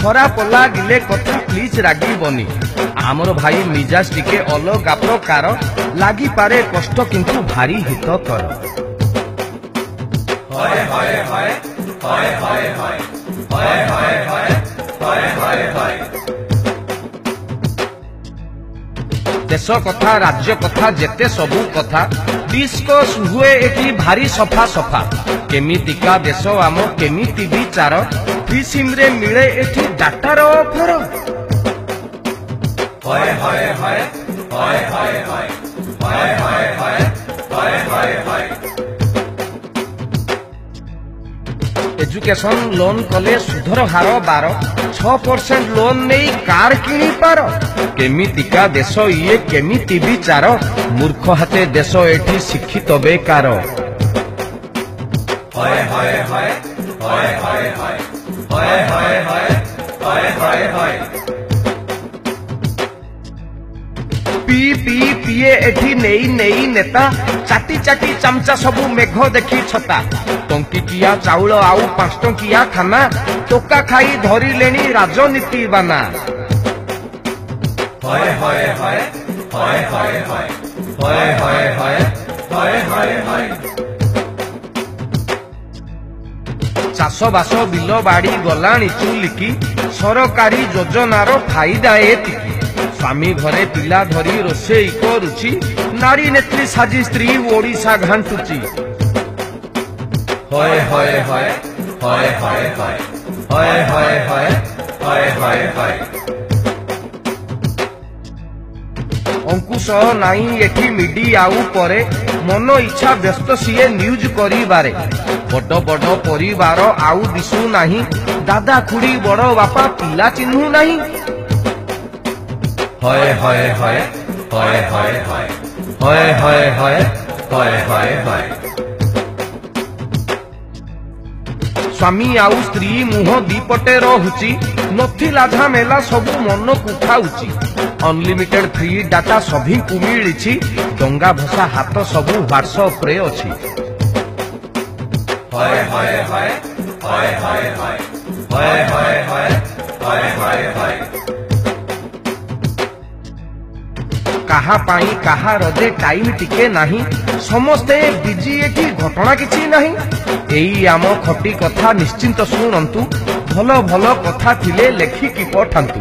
खराब लागिले कथा प्लीज रागिबनी आमर भाई मिजाज टिके अलगा प्रकार लागी पारे कष्ट किंतु भारी हितकर। देश कथा राज्य कथा जेते सबू कथा डिस्कस हुए एटी भारी सफा सफा केमितिका देश आम केमिति विचार फ्री सिम रे मिले एटी डाटार ऑफर। एजुकेशन लोन कले सुधर हार 12% लोन नहीं कार किणी पार केमितिका देश ये केमिति विचार मूर्ख हाथे देश एठी शिक्षित बेकार। पी पी पिए एठी नेई नेई नेता चाटी चाटी चमचा सबू मेघ देखी छता टंकिकिया चाउल आउ 5 टंकिया खाना टोका खाई धरी लेनी राजनीति बाना। चाष बास बिल बाड़ी गलाणी चुलिकी सरकारी योजनार फायदा एतिकी स्वामी घरे पिला धरी रोषेई करुची नारी नेत्री साजी स्त्री ओडिशा घांटुची। अंकुश नाई एठी मीडिया उपरे मन इच्छा व्यस्त सीए न्यूज करिबारे बड़ बड़ परिवार आउ दिसु नाही दादा खुड़ी बड़ बापा पिला चिन्हु नाही। स्वामी आउ स्त्री मुह दीपटे रहुची नथिला झमेला सबु मन को खाउची अनलिमिटेड फ्री डाटा सभी को मिली डंगा भसा हाथ सबू व्हाट्सएप रे अछि। कहा पाई कहा रदे टाइम टिके नहीं समस्ते बिजी एठी घटना किछि नहीं एई आम खटी कथा निश्चिंत शुणंतु भल भल कथा थिले लेखिकी पठांतु।